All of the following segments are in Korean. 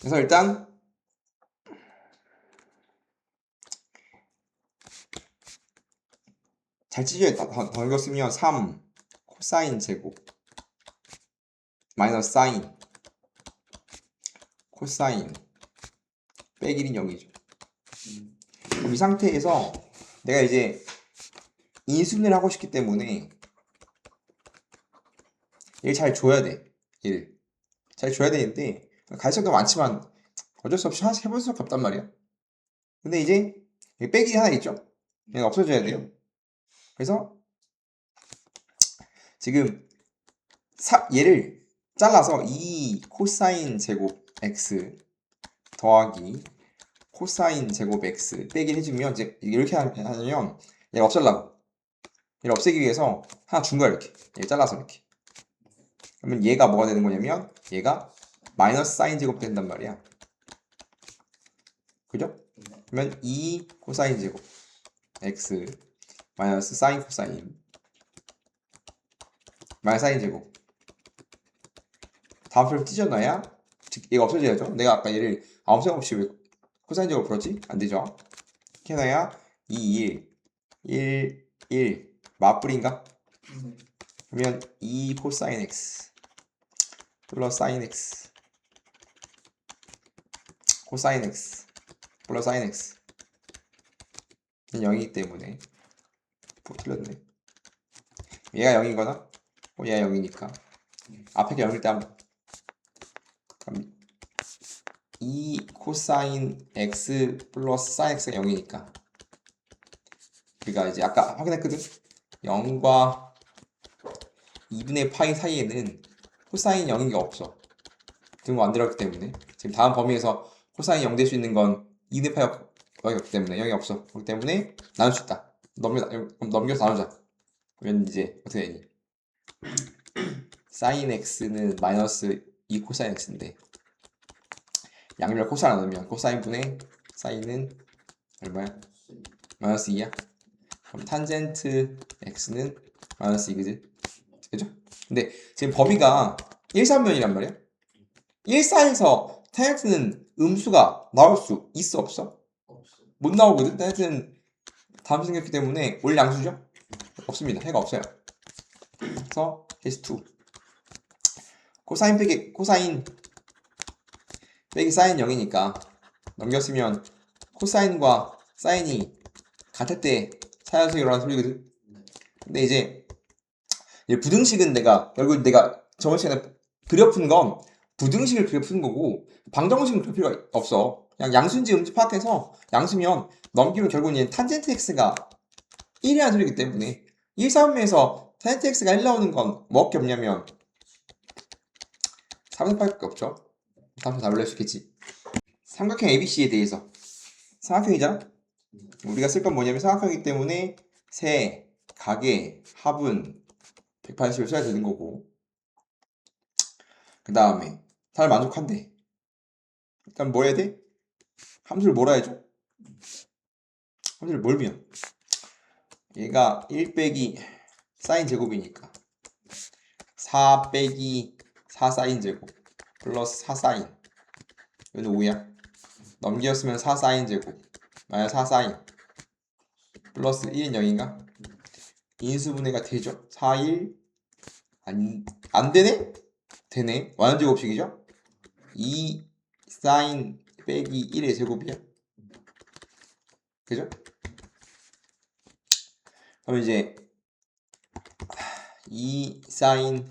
그래서 일단 잘 찢어야겠다. 더 쓰면 3 코사인 제곱 마이너스 사인 코사인 빼기 1인 0이죠. 그럼 이 상태에서 내가 이제 인수분해를 하고 싶기 때문에 얘를 잘 줘야 돼. 얘를 잘 줘야 되는데 가능성도 많지만 어쩔 수 없이 하나씩 해볼 수밖에 없단 말이야. 근데 이제 빼기 하나 있죠. 얘가 없어져야 돼요. 그래서 지금 얘를 잘라서 2 코사인 제곱 x 더하기 코사인 제곱 x 빼기 해주면 이제 이렇게 하면 얘가 없애려고 얘를 없애기 위해서 하나 준 거야. 이렇게 얘를 잘라서 이렇게. 그러면 얘가 뭐가 되는 거냐면 얘가 마이너스 사인 제곱 된단 말이야. 그죠? 그러면 2 코사인 제곱 x 마이너스 사인 코사인 마이너스 사인 제곱 다음 표를 찢어놔야 즉 얘가 없어져야죠. 내가 아까 얘를 아무 생각 없이 왜 코사인 제곱 풀었지? 안 되죠. 이렇게 해놔야 2, 1, 1 맞불인가? 그러면 2 코사인 x 플러스 사인 x 코사인 x 플러스 사인 x 0이기 때문에 틀렸네. 얘가 0이거나 얘가 0이니까 앞에 0일 때 한번 2 코사인 x 플러스 사인 x가 0이니까 우리가 이제 아까 확인했거든. 0과 2분의 파이 사이에는 코사인 0인 게 없어. 등호 안 들어갔기 때문에 지금 다음 범위에서 코사인 0 될 수 있는 건 2분의 파이가 없기 때문에 0이 없어. 그렇기 때문에 나눌 수 있다. 넘겨서 나누자. 그러면 이제 어떻게 되니? 사인 x는 마이너스 2 코사인 x인데 양변 코사인 나누면 코사인 분의 사인은 얼마야? 마이너스 2야? 그럼 탄젠트 x는 마이너스 2그지? 그죠? 근데 지금 범위가 1, 3면이란 말이야? 1, 4에서 탄젠트는 음수가 나올 수 있어 없어? 못 나오거든? 탄젠트는 다음 생겼기 때문에 올 양수죠? 없습니다. 해가 없어요. 그래서 케이스 2 코사인 빼기 사인 0이니까 넘겼으면 코사인과 사인이 같을 때 사연성이 일어나는 소리거든. 근데 이제 부등식은 결국 내가 저번 시간에 그려푼 건 부등식을 그려푼 거고 방정식을 그릴 필요가 없어. 그냥 양수인지 음수 파악해서 양수면 넘기면 결국은 얘는 탄젠트 x가 1이라는 소리이기 때문에 1, 3에서 탄젠트 x가 1 나오는 건 뭐밖에 없냐면 3분의 8밖에 없죠. 다음 다 올릴 수 있겠지. 삼각형 ABC에 대해서 삼각형이잖아. 우리가 쓸 건 뭐냐면 삼각형이기 때문에 세, 각의 합은 180을 써야 되는 거고 그 다음에 잘 만족한대. 일단 뭐 해야 돼? 함수를 뭐라 해줘? 함수를 몰면 얘가 1 빼기 사인 제곱이니까 4 빼기 4 사인 제곱 플러스 4 사인 이건 5야. 넘겼으면 4 사인 제곱 마이너스 4 사인 플러스 1은 0인가? 인수분해가 되죠? 4, 1 안 되네? 되네. 완전제곱식이죠? 2 사인 빼기 1의 제곱이야. 그죠? 그럼 이제 2 사인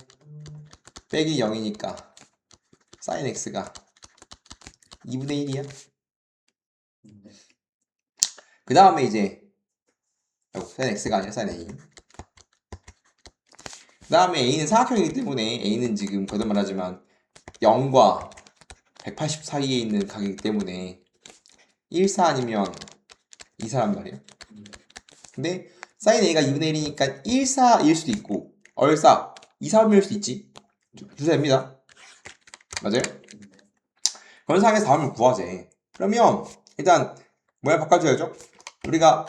빼기 0이니까 사인 x가 2분의 1이야. 그 다음에 이제 사인 x가 아니라 사인 a. 그 다음에 a는 사각형이기 때문에 a는 지금 거듭 말하지만 0과 180 사이에 있는 각이기 때문에 1, 4 아니면 2, 4란 말이야. 근데 사인 a가 2분의 1이니까 1, 4일 수도 있고 얼싸 2, 3일 수도 있지. 주세입니다. 맞아요? 그런 상황에서 답을 구하재. 그러면 일단 모양 바꿔줘야죠. 우리가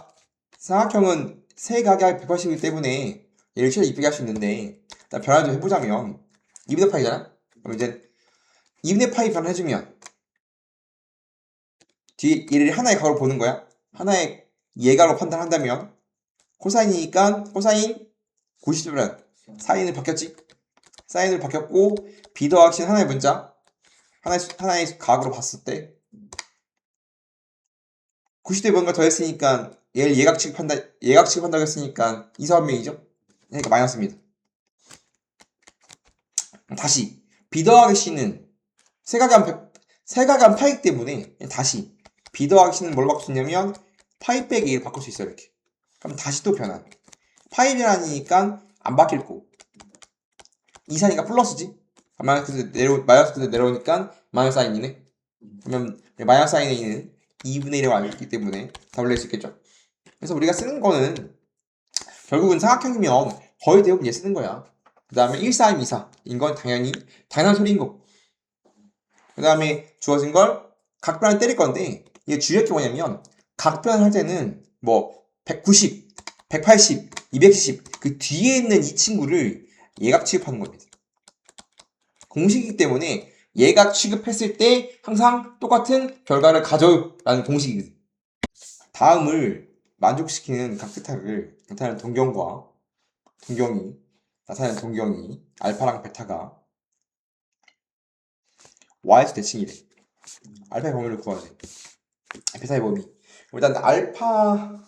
삼각형은 세 각이 180이기 때문에 얘를 최대 이쁘게 할 수 있는데 일단 변화 좀 해보자면 2분의 파이잖아? 그럼 이제 2분의 파이 변환해주면 뒤에 얘를 하나의 각으로 보는 거야. 하나의 예각으로 판단한다면 코사인이니까 코사인 90도면 사인을 바뀌었지. 사인을 바뀌었고 b 더하기 c는 하나의 문자. 하나의 각으로 봤을 때 90도에 뭔가 더했으니까 얘를 예각 취급한다고 했으니까 이사분면이죠. 그러니까 마이너스입니다. 다시 b 더하기 c는 세각한 파이기 때문에 다시 b 더하기 c는 뭘 바꿀 수 있냐면 파이 빼기 1을 바꿀 수 있어요. 이렇게. 그럼 다시 또 변환. 파이 변환이니까 안 바뀔 거고 이사니까 플러스지. 마이너스 끝에 내려오니까 마이너스 사인이네. 그러면 마이너스 사인에 있는 2분의 1이라고 알기 때문에 답을 낼 수 있겠죠. 그래서 우리가 쓰는 거는 결국은 삼각형이면 거의 대부분 얘 쓰는 거야. 그 다음에 1, 4, 2, 4인 건 당연한 소리인 거고. 그 다음에 주어진 걸 각변을 때릴 건데 이게 주의할 게 뭐냐면 각변을 할 때는 뭐 190, 180, 270 그 뒤에 있는 이 친구를 예각 취급하는 겁니다. 공식이기 때문에 예각 취급했을 때 항상 똑같은 결과를 가져요 라는 공식이거든. 다음을 만족시키는 각세타를 나타내는 동경이 알파랑 베타가 y에서 대칭이래. 알파의 범위를 구하지. 베타의 범위. 일단 알파를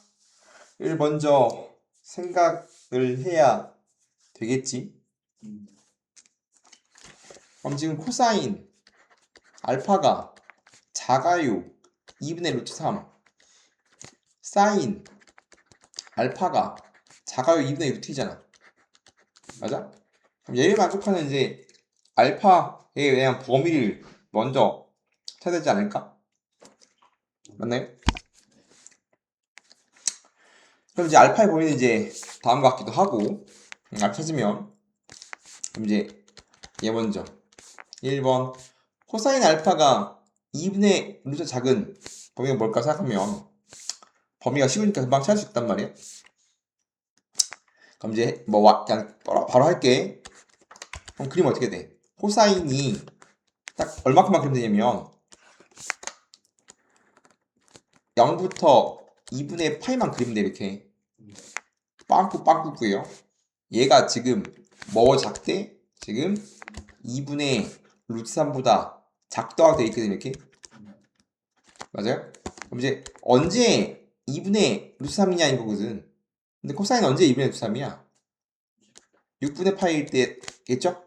먼저 생각을 해야 되겠지. 그럼 지금 코사인 알파가 작아요 2분의 루트 3 사인 알파가 작아요 2분의 루트 2잖아. 맞아? 그럼 얘를 만족하는 이제 알파에 대한 범위를 먼저 찾아야 되지 않을까? 맞나요? 그럼 이제 알파의 범위는 이제 다음과 같기도 하고 알파 찾으면 그럼 이제 얘 먼저 1번 코사인 알파가 2분의 루트 작은 범위가 뭘까 생각하면 범위가 쉬우니까 금방 찾을 수 있단 말이야. 그럼 이제 뭐 그냥 바로 할게. 그럼 그림 어떻게 돼? 코사인이 딱 얼마큼만 그리면 되냐면 0부터 2분의 파이만 그리면 돼. 이렇게 빵꾸고요. 얘가 지금 뭐 작대? 지금 2분의 루트 3보다 작다고 되어 있거든. 이렇게 맞아요? 그럼 이제 언제 2분의 루트 3이냐인 거거든. 근데 코사인 언제 2분의 루트 3이야? 6분의 파이일 때겠죠?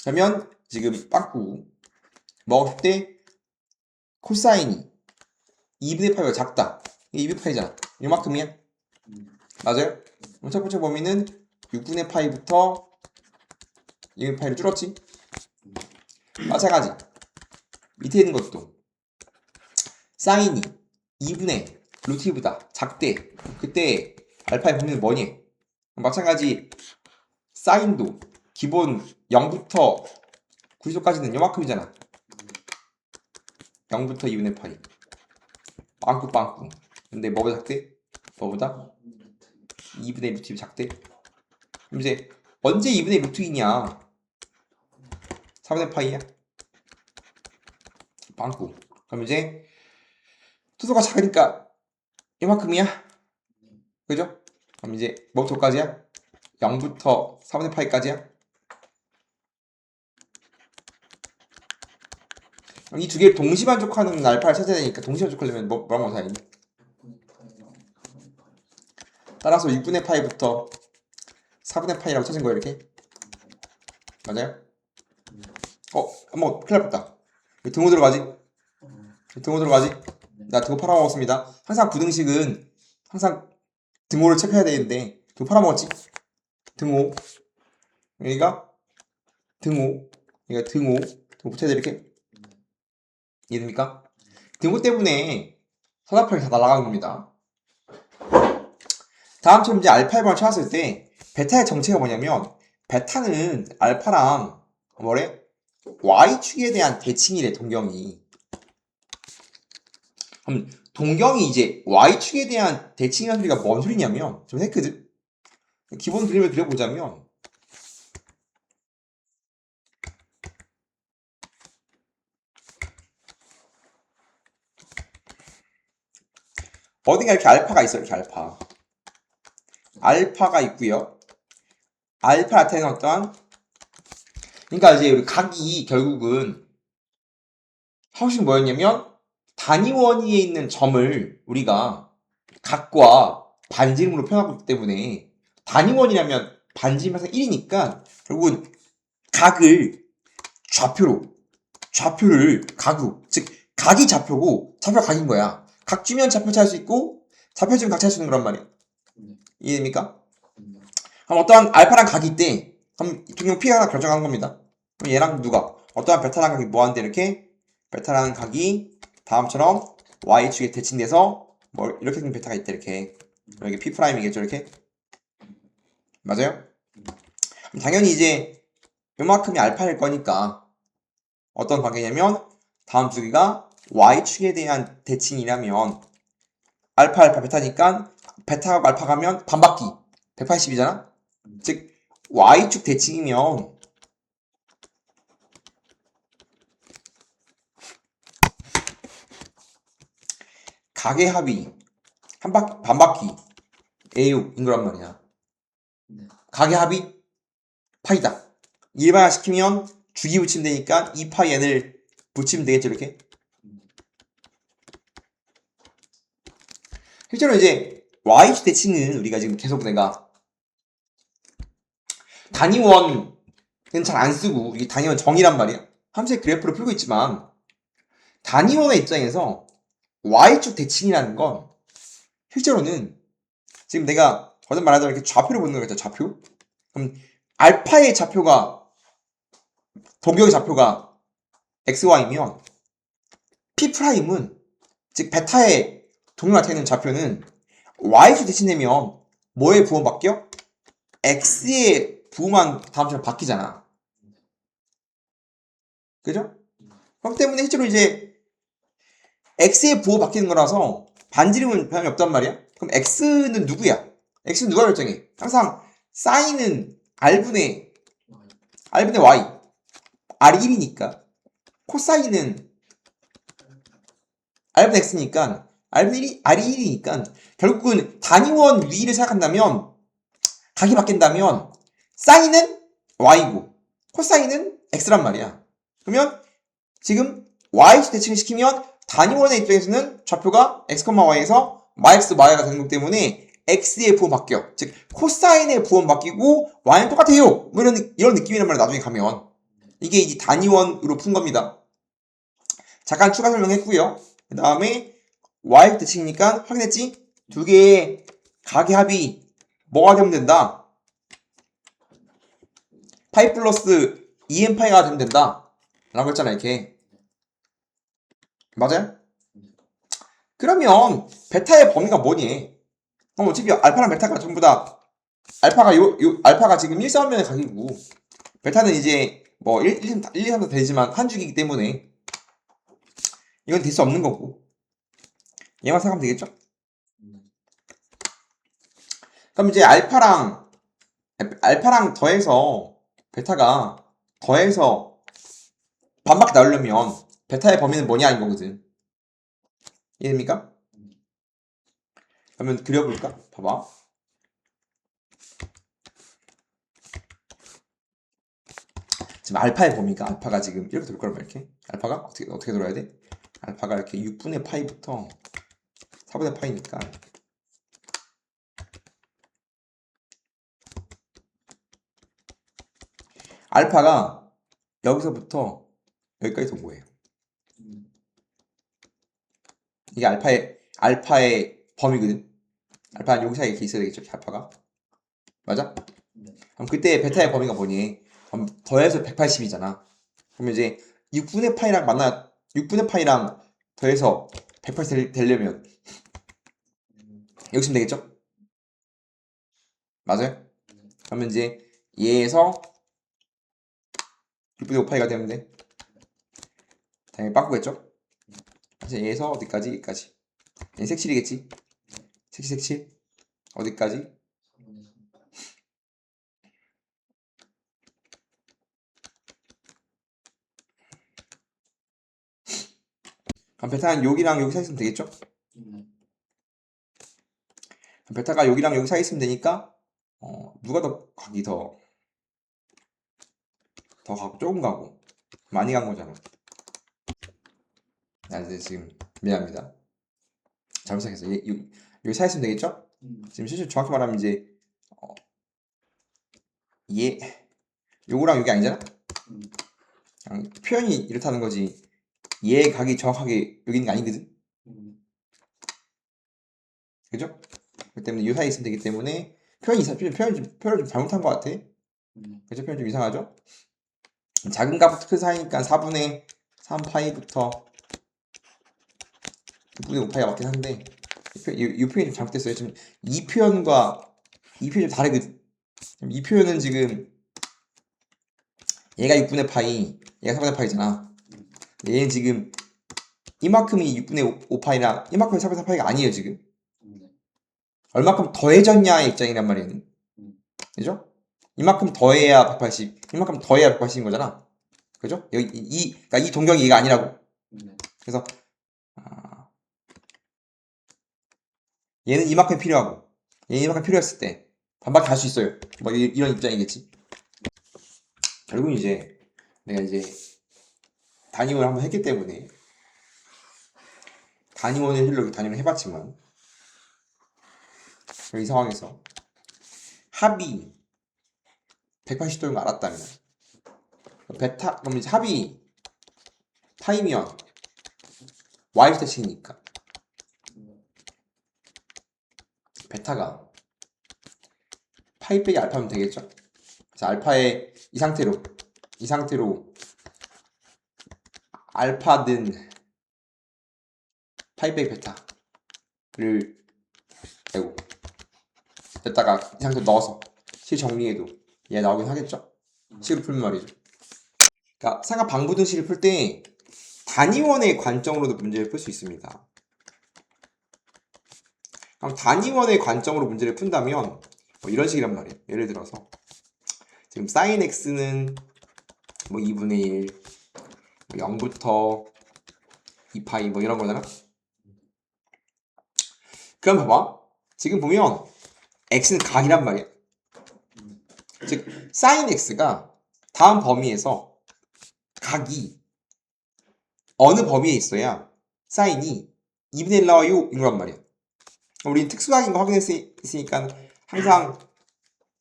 그러면 지금 빵꾸 먹을 때 코사인이 2분의 파이가 작다. 이게 2분의 파이잖아. 요만큼이야. 맞아요? 그럼 첫 번째 범위는 6분의 파이부터 2분의 파이를 줄였지. 마찬가지. 밑에 있는 것도 사인이 2분의 루트 2보다 작대. 그때 알파의 범위는 뭐니? 마찬가지 사인도 기본 0부터 90도까지는 요만큼이잖아. 0부터 2분의 파이. 빵꾸. 근데 뭐보다 작대? 뭐보다? 2분의 루트 2 작대? 그럼 이제 언제 2분의 루트 2냐? 4분의 파이야? 빵꾸. 그럼 이제 투소가 작으니까 이만큼이야? 그죠? 그럼 이제 뭐부터까지야? 0부터 4분의 파이까지야? 이 두 개를 동시만족하는 알파를 찾아야 되니까 동시만족하려면 뭐랑 사이니? 따라서 6분의 파이부터 4분의 파이라고 찾은 거야 이렇게? 맞아요? 한번 큰일 났다. 등호 들어가지? 나 등호 팔아먹었습니다. 항상 부등식은 항상 등호를 체크해야 되는데 등호 팔아먹었지? 등호 여기가 등호 붙여야 돼 이렇게? 이해됩니까? 등호 때문에 서사평이 다 날아간 겁니다. 다음처럼 이제 알파의 방을 찾았을 때 베타의 정체가 뭐냐면 베타는 알파랑 뭐래? y축에 대한 대칭이래. 동경이. 그럼 동경이 이제 y축에 대한 대칭이라는 소리가 뭔 소리냐면 좀 했거든? 기본 그림을 그려보자면 어딘가 이렇게 알파가 있어요. 이렇게 알파가 있고요. 알파 나타내는 어떠한 그러니까 이제 우리 각이 결국은 하우식 뭐였냐면 단위원위에 있는 점을 우리가 각과 반지름으로 표현하고 있기 때문에 단위원이라면 반지름 항상 1이니까 결국은 각을 좌표를 각으로 즉 각이 좌표고 좌표가 각인 거야. 각 주면 좌표 찾을 수 있고 좌표 주면 각 찾을 수 있는 거란 말이야. 이해됩니까? 그럼 어떠한 알파랑 각이 있대. 그럼 동형 P가 하나 결정하는 겁니다. 그럼 얘랑 누가 어떠한 베타랑 각이 뭐하는데 이렇게 베타라는 각이 다음처럼 y축에 대칭돼서 뭐 이렇게 생긴 베타가 있대. 이렇게 여기 P'이겠죠 이렇게 맞아요? 그럼 당연히 이제 요만큼이 알파일 거니까 어떤 관계냐면 다음 두 개가 y축에 대한 대칭이라면 알파 베타니까 베타하고 알파 가면 반바퀴 180이잖아? 즉 y축 대칭이면 각의 합이 반바퀴 A6인 거란 말이야. 각의 합이 파이다. 일반화 시키면 주기 붙이면 되니까 2파이 n을 붙이면 되겠죠 이렇게. 실제로 이제 y축 대칭은 우리가 지금 계속 내가 단위원은 잘 안 쓰고 이게 단위원 정의란 말이야. 함수의 그래프를 풀고 있지만 단위원의 입장에서 y축 대칭이라는 건 실제로는 지금 내가 거듭 말하자면 이렇게 좌표를 보는 거겠죠. 좌표. 그럼 알파의 좌표가 동격의 좌표가 xy면 P'은 즉 베타의 동력 나타내는 좌표는 y축 대칭되면 뭐에 부호만 바뀌어? x의 부호만 다음처럼 바뀌잖아. 그죠? 그렇기 때문에 실제로 이제 x의 부호 바뀌는 거라서 반지름은 변함이 없단 말이야. 그럼 x는 누구야? x는 누가 결정해? 항상 사인은 r분의 y r이 1이니까 코사인은 r분의 x니까 r이 1이니까 결국은 단위원 위를 생각한다면 각이 바뀐다면 사인은 y고 코사인은 x란 말이야. 그러면 지금 y축 대칭을 시키면 단위원의 입장에서는 좌표가 x, y에서 yx, y가 되는 거기 때문에 x의 부호 바뀌어. 즉 코사인의 부호 바뀌고 y는 똑같아요. 뭐 이런 느낌이란 말이야. 나중에 가면 이게 이제 단위원으로 푼 겁니다. 잠깐 추가 설명했고요. 그 다음에 y축 대칭이니까 확인했지? 두 개의 각의 합이 뭐가 되면 된다? 파이 플러스 2n파이가 되면 된다 라고 했잖아 이렇게. 맞아요? 그러면 베타의 범위가 뭐니? 어차피 알파랑 베타가 전부 다 알파가 알파가 지금 1,3면의 각이고 베타는 이제 뭐 1, 2, 3, 4 되지만 한 주기이기 때문에 이건 될 수 없는 거고 얘만 생각하면 되겠죠? 그럼 이제 알파랑 더해서 베타가 더해서 반바퀴 나오려면 베타의 범위는 뭐냐 이거거든. 이해됩니까? 그러면 그려볼까? 봐봐. 지금 알파의 범위가 알파가 지금 이렇게 돌 거란 말이야. 이렇게 알파가 어떻게 돌아야 돼? 알파가 이렇게 6분의 파이부터 4분의 파이니까 알파가 여기서부터 여기까지 동거예요. 이게 알파의 범위거든. 알파는 여기 사이에 이렇게 있어야 되겠죠. 알파가 맞아? 그럼 그때 베타의 범위가 뭐니? 그럼 더해서 180이잖아. 그러면 이제 6분의 파이랑 더해서 180 되려면 여기 있으면 되겠죠? 맞아요? 그러면 이제 얘에서 6분의 5파이가 되면 돼. 당연히 바꾸겠죠? 그래서 얘에서 어디까지? 여기까지. 얘 색칠이겠지? 색칠. 어디까지? 그럼 베타는 여기랑 여기 사이 있으면 되겠죠? 베타가 여기랑 여기 사이에 있으면 되니까 누가 더 각이 더 가고 조금 가고 많이 간 거잖아. 이제 지금 미안합니다. 잘못 생각했어. 여기 사이에 있으면 되겠죠? 지금 실제 정확히 말하면 이제 요거랑 여기 아니잖아? 그냥 표현이 이렇다는 거지. 얘 각이 정확하게 여기 있는 게 아니거든? 그죠? 그렇기 때문에 요 사이에 있으면 되기 때문에 표현을 좀 잘못한 것 같아. 그죠? 표현 좀 이상하죠? 작은 값부터 큰 사이니까 4분의 3파이부터 6분의 5파이가 맞긴 한데 이 표현이 좀 잘못됐어요. 지금 이 표현과 이 표현이 좀 다르거든? 이 표현은 지금 얘가 6분의 파이, 얘가 4분의 파이잖아. 얘는 지금 이만큼이 6분의 5파이나 이만큼이 4분의 4파이가 아니에요 지금. 얼마큼 더해졌냐의 입장이란 말이에요. 그죠? 이만큼 더해야 180, 이만큼 더해야 180인 거잖아. 그죠? 여기 그러니까 이 동경이 얘가 아니라고. 그래서 얘는 이만큼 필요하고 얘는 이만큼 필요했을 때 반밖에 할 수 있어요. 뭐 이런 입장이겠지. 결국은 이제 내가 이제 단위원을 한번 했기 때문에 단위원의 실력이 단위를 해봤지만 이 상황에서 합이 180도인 걸 알았다면 그럼 이제 합이 파이면 y 대칭이니까 베타가 파이 빼기 알파면 되겠죠? 그래서 알파의 이 상태로 알파든 파이 빼기 베타를 빼고 여기다가 이 상태로 넣어서 실 정리해도 얘 나오긴 하겠죠? 식을 풀면 말이죠. 그러니까 삼각 방부등식을 풀 때 단위원의 관점으로도 문제를 풀 수 있습니다. 그럼 단위원의 관점으로 문제를 푼다면 뭐 이런 식이란 말이에요. 예를 들어서 지금 sin x는 뭐 2분의 1, 뭐 0부터 2파이 뭐 이런 거잖아. 그럼 봐봐. 지금 보면 x는 각이란 말이야. 즉 sin x가 다음 범위에서 각이 어느 범위에 있어야 사인이 2분의 1 나와요 인 거란 말이야. 우리 특수각인 거 확인했으니까 항상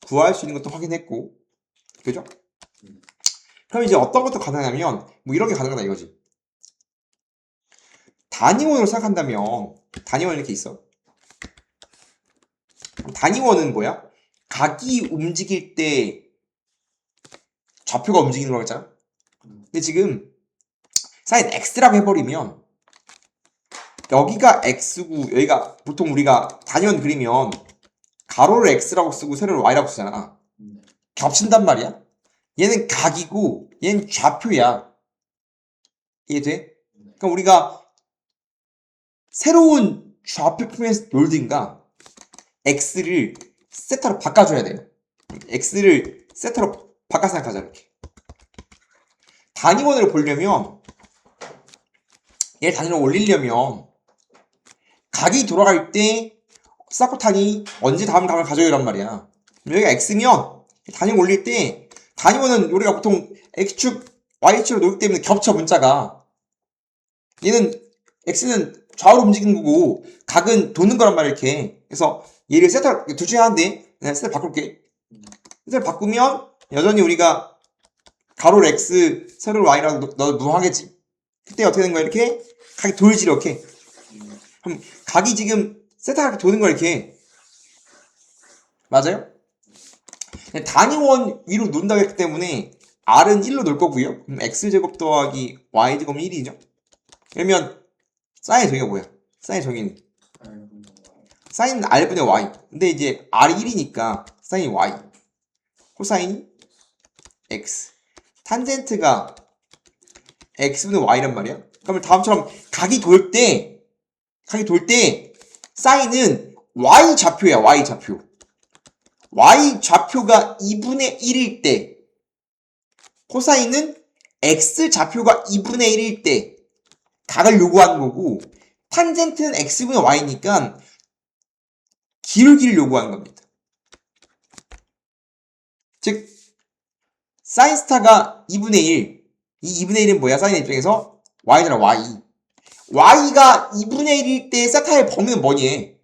구할 수 있는 것도 확인했고, 그죠? 그럼 이제 어떤 것도 가능하냐면 뭐 이런 게 가능하다 이거지. 단위원으로 생각한다면 단위원 이렇게 있어. 단위원은 뭐야? 각이 움직일 때 좌표가 움직이는 거겠잖아. 근데 지금 사인 x라고 해버리면 여기가 x고 여기가 보통 우리가 단위원 그리면 가로를 x라고 쓰고 세로를 y라고 쓰잖아. 겹친단 말이야. 얘는 각이고 얘는 좌표야. 이해돼? 그러니까 우리가 새로운 좌표 표현에서 놀든가 x를 세타로 바꿔줘야 돼요. x를 세타로 바꿔 생각하자 이렇게. 단위원으로 보려면 얘를 단위로 올리려면 각이 돌아갈 때 사코탄이 언제 다음 각을 가져요란 말이야. 여기가 x면 단위 올릴 때 단위원은 우리가 보통 x축, y축으로 놓기 때문에 겹쳐 문자가. 얘는 x는 좌우로 움직이는 거고 각은 도는 거란 말이야 이렇게. 그래서 얘를 세타 둘 중에 하나인데 내가 세타 바꿀게. 세타를 바꾸면 여전히 우리가 가로를 x, 세로를 y라고 넣어도 무방하겠지. 그때 어떻게 되는 거야 이렇게 각이 돌지 이렇게. 그럼 각이 지금 세타가 이렇게 도는 거야 이렇게. 맞아요? 단위원 위로 논다고 했기 때문에 r은 1로 놓을 거고요. 그럼 x제곱 더하기 y제곱은 1이죠. 그러면 사인의 정의가 뭐야? 사인의 정의는 사인은 r분의 y. 근데 이제 r이 1이니까 사인이 y. 코사인이 x. 탄젠트가 x분의 y란 말이야. 그러면 다음처럼 각이 돌 때 사인은 y 좌표야. y 좌표. y 좌표가 2분의 1일 때 코사인은 x 좌표가 2분의 1일 때 각을 요구하는 거고 탄젠트는 x분의 y니까 기울기를 요구하는 겁니다. 즉 사인 스타가 2분의 1. 이 2분의 1은 뭐야? 사인의 입장에서 y잖아, y. y가 2분의 1일 때 세타의 범위는 뭐니?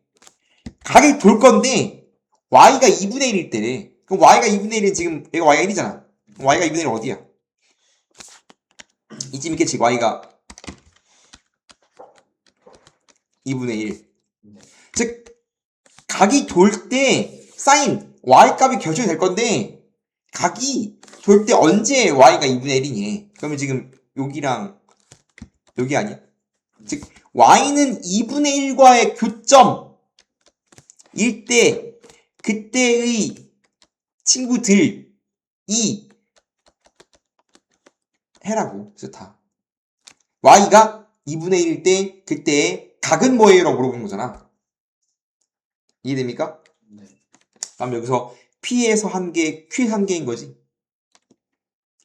각이 돌 건데 y가 2분의 1일 때래. 그럼 y가 2분의 1은 지금 얘가 y가 1이잖아. y가 2분의 1 어디야? 이쯤 있겠지. y가 2분의 1. 즉 각이 돌 때 사인 y 값이 결정이 될 건데 각이 돌 때 언제 y가 2분의 1이니? 그러면 지금 여기랑 여기 아니야? 즉 y는 2분의 1과의 교점일 때 그때의 친구들이 해라고 세타. y가 2분의 1일 때 그때의 각은 뭐예요? 라고 물어보는 거잖아. 이해됩니까? 네. 그럼 여기서 P에서 한 개, Q에서 한 개인 거지.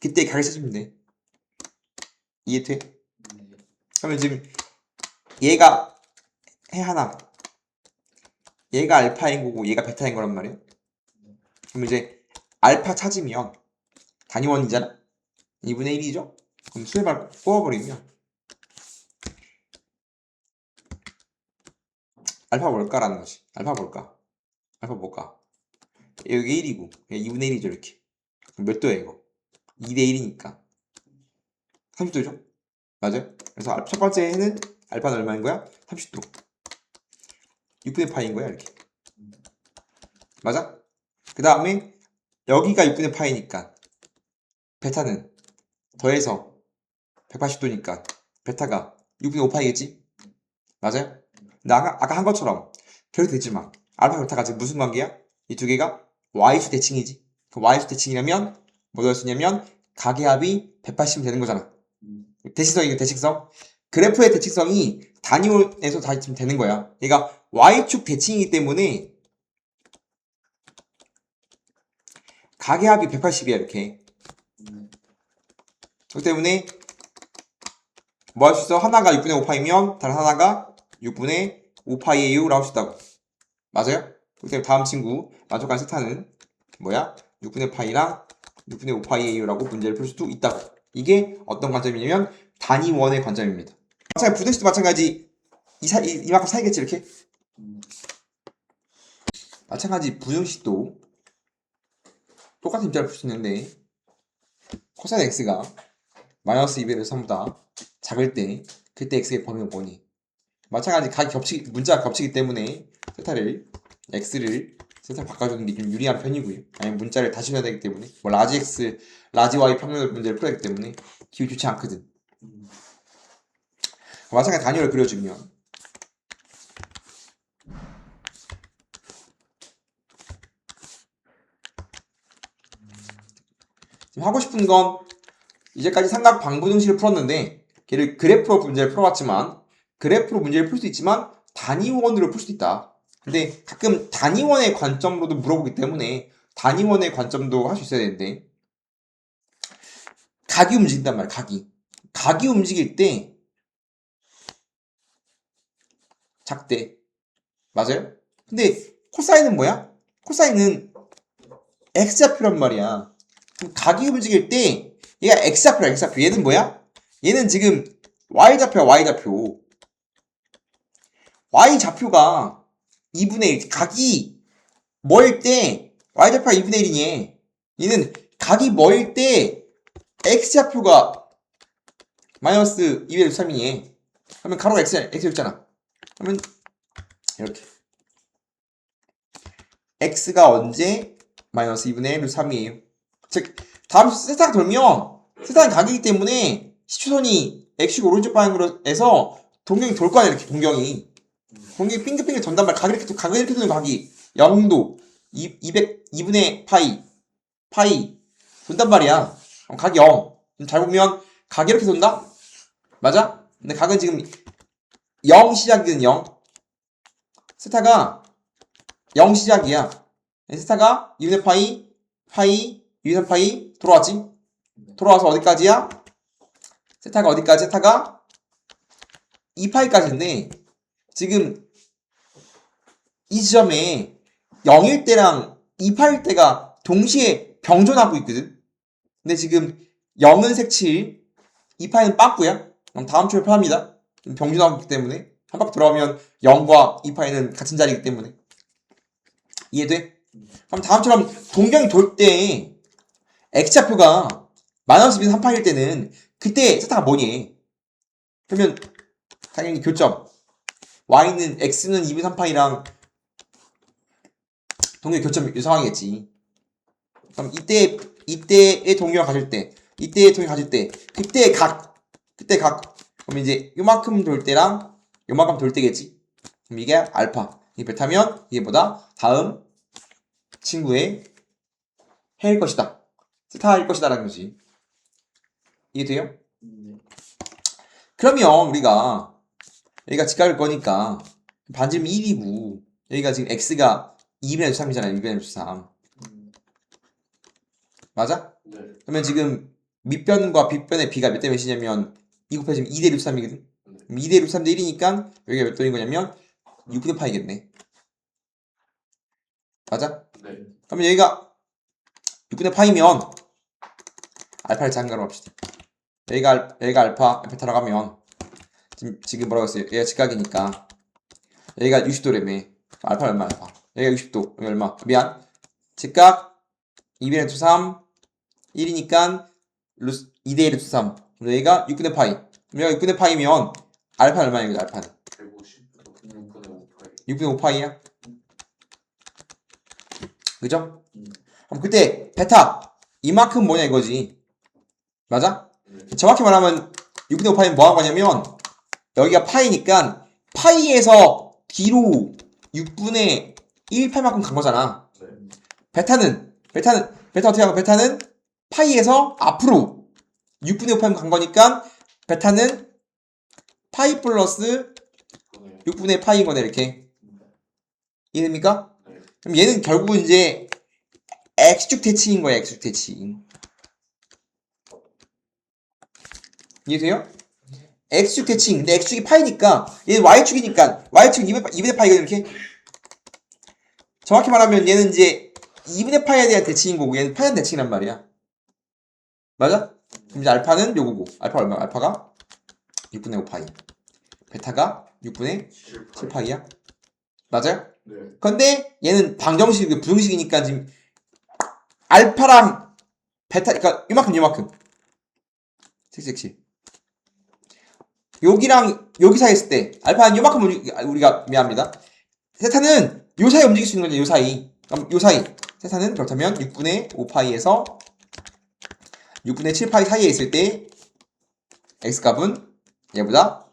그때 각을 찾으면 돼. 이해돼? 네. 그러면 지금 얘가 해 하나, 얘가 알파인 거고 얘가 베타인 거란 말이야. 그럼 이제 알파 찾으면 단위원이잖아. 2분의 1이죠? 그럼 수액을 뽑아버리면 알파 뭘까라는 거지. 알파 뭘까? 알파 뭘까? 여기 1이고 2분의 1이죠 이렇게. 그럼 몇 도야 이거? 2대 1이니까 30도죠? 맞아요? 그래서 첫 번째 해는 알파는 얼마인 거야? 30도. 6분의 파이인 거야 이렇게. 맞아? 그 다음에 여기가 6분의 파이니까 베타는 더해서 180도니까 베타가 6분의 5파이겠지? 맞아요? 근데 아까 한 것처럼 결이 되지만 알파 베타가 지금 무슨 관계야? 이 두 개가 y수 대칭이지. 그 y수 대칭이라면 뭐 넣을 수 있냐면 각의 합이 180이 되는 거잖아. 대칭성이고 대칭성. 그래프의 대칭성이 단위원에서 다 지금 되는 거야. 얘가 y축 대칭이기 때문에 각의 합이 180이야 이렇게. 그렇기 때문에 뭐 할 수 있어? 하나가 6분의 5파이면 다른 하나가 6분의 5파이에요 라고 할 수 있다고. 맞아요? 그렇기 때문에 다음 친구 만족한 세타는 뭐야? 6분의 파이랑 6분의 5파이에요 라고 문제를 풀 수도 있다고. 이게 어떤 관점이냐면 단위원의 관점입니다. 마찬가지 부등식도 마찬가지 이만큼 사이겠지 이렇게? 마찬가지 부등식도 똑같은 입자를 풀 수 있는데 코사인 x가 마이너스 2배를 3보다 작을 때 그때 x의 범위가 뭐니? 마찬가지 각이 겹치기 문자가 겹치기 때문에 세타를 x를 세타 바꿔주는 게 좀 유리한 편이고요. 아니면 문자를 다시 해야 되기 때문에 뭐 라지 x, 라지 y 평면을 문제를 풀어야 하기 때문에 기분이 좋지 않거든. 마찬가지 단위를 그려주면 지금 하고 싶은 건 이제까지 삼각 방부등식을 풀었는데 걔를 그래프로 문제를 풀어봤지만 그래프로 문제를 풀 수 있지만 단위원으로 풀 수 있다. 근데 가끔 단위원의 관점으로도 물어보기 때문에 단위원의 관점도 할 수 있어야 되는데 각이 움직인단 말이야. 각이 움직일 때 작대. 맞아요? 근데 코사인은 뭐야? 코사인은 x좌표란 말이야. 그럼 각이 움직일 때 얘가 x좌표야. x좌표. 얘는 뭐야? 얘는 지금 y좌표야. y좌표. y좌표가 2분의 1. 각이 뭐일 때 y좌표가 2분의 1이니 얘는 각이 뭐일 때 x좌표가 마이너스 2분의 3이니 그러면 가로가 x였잖아. 그러면 이렇게 x가 언제 마이너스 2분의 3이에요. 즉 다음 세타가 돌면 세타는 각이기 때문에 시초선이 x축 오른쪽 방향으로 해서 동경이 돌 거 아니야. 이렇게 동경이 빙글빙글 돈단 말이야. 각을 이렇게 도는 각이 0도 200 2분의 파이 돈단 말이야. 각이 0. 잘 보면 각이 이렇게 돈다? 맞아? 근데 각은 지금 0 시작이든 0. 세타가 0 시작이야. 세타가 2분의 파이 2분의 파이 돌아왔지? 돌아와서 어디까지야? 세타가 어디까지? 세타가 2파이까지인데 지금 이 지점에 0일 때랑 2파일 때가 동시에 병존하고 있거든. 근데 지금 0은 색칠, 2파이는 빠꾸야. 그럼 다음 주에 파합니다. 병존하고 있기 때문에 한 바퀴 돌아오면 0과 2파이는 같은 자리이기 때문에. 이해돼? 그럼 다음처럼 동경이 돌 때 X좌표가 마이너스 2에서 3파일 때는 그때 세타가 뭐니? 그러면 당연히 교점 Y는 X는 2분의 3파이랑 동경 교점 이 상황이겠지. 그럼 이때의 동경을 가질 때 이때의 동경을 가질 때 그때 각 그럼 이제 요만큼 돌 때랑 요만큼 돌 때겠지. 그럼 이게 알파 이게 베타면 이게 뭐다? 다음 친구의 해일 것이다. 세타일 것이다 라는 거지. 이해돼요? 그러면 우리가 여기가 직각일 거니까 반지름 1이고 여기가 지금 x가 2분의 3이잖아요. 2분의 3 맞아? 네. 그러면 지금 밑변과 빗변의 b가 몇 대 몇이냐면 2 곱해지면 2대 루트 3이거든. 그럼 2대 루트 3대 1이니까 여기가 몇 도인 거냐면 6분의 파이겠네. 맞아? 네. 그러면 여기가 6분의 파이면 알파를 작은 거로 합시다. 여기가 알파 베타라고 하면 지금 뭐라고 했어요? 얘가 직각이니까 여기가 60도래매. 알파 얼마 알파? 여기가 60도. 여기 얼마? 미안. 직각 2분의 루트 3 1이니까 2대 루트 3. 여기가 6분의 파이. 그럼 여기가 6분의 파이면 알파는 얼마야? 이거 알파는 150, 6분의 5파이. 6분의 5파이야. 그죠? 그럼 그때 베타 이만큼 뭐냐 이거지. 맞아? 정확히 말하면 6분의 5파이는 뭐 하는 거냐면 여기가 파이니까 파이에서 뒤로 6분의 1파이만큼 간 거잖아. 네. 베타 어떻게 하고 베타는 파이에서 앞으로 6분의 5파이만큼 간 거니까 베타는 파이 플러스 6분의 파이인 거네 이렇게. 이해됩니까? 네. 그럼 얘는 결국 이제 X축 대칭인 거야 X축 대칭. 이해돼요? X축 대칭. 근데 X축이 파이니까 얘는 Y축이니까 Y축은 2분의 파이가 이렇게. 정확히 말하면 얘는 이제 2분의 파이에 대한 대칭인 거고 얘는 파이에 대한 대칭이란 말이야. 맞아? 그럼 이제 알파는 요거고 알파 얼마? 알파가 6분의 5파이 베타가 6분의 7파이야. 맞아요? 네. 근데 얘는 방정식, 부등식이니까 지금 알파랑 베타, 그러니까 요만큼 색색시 여기랑 여기 사이 있을 때 알파는 요만큼 우리가 미안합니다. 세타는 요 사이 움직일 수 있는 거죠. 요 사이. 그럼 요 사이 세타는 그렇다면 6분의 5파이에서 6분의 7파이 사이에 있을 때 x값은 얘보다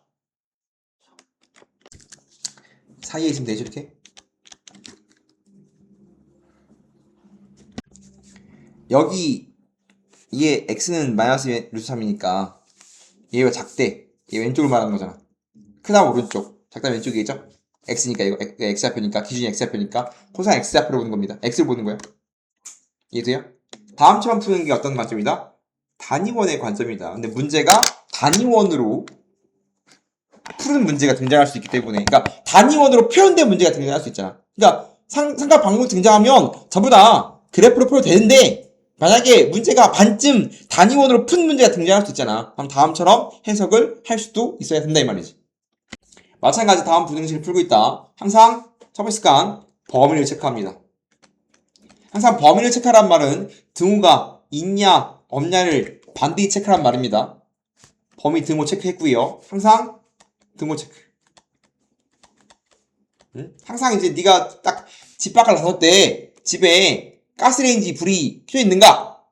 사이에 있으면 되죠. 이렇게 여기 얘 x는 마이너스 루트 3이니까 얘가 작대. 얘 왼쪽을 말하는 거잖아. 크다 오른쪽, 작다 왼쪽이겠죠? x니까 이거 x좌표니까 기준이 x좌표니까 코사인 x좌표로 보는 겁니다. x를 보는 거예요. 이해돼요? 다음처럼 푸는 게 어떤 관점이다? 단위원의 관점이다. 근데 문제가 단위원으로 푸는 문제가 등장할 수 있기 때문에, 그러니까 단위원으로 표현된 문제가 등장할 수 있잖아. 그러니까 삼각 방문 등장하면 전부 다 그래프로 풀어도 되는데 만약에 문제가 반쯤 단위원으로 푼 문제가 등장할 수 있잖아. 그럼 다음처럼 해석을 할 수도 있어야 된다 이 말이지. 마찬가지 다음 부등식을 풀고 있다. 항상 첫 번째 습관 범위를 체크합니다. 항상 범위를 체크하란 말은 등호가 있냐 없냐를 반드시 체크하란 말입니다. 범위 등호 체크했고요. 항상 등호 체크. 응? 항상 이제 네가 딱 집 밖을 나설 때 집에 가스레인지 불이 켜져 있는가?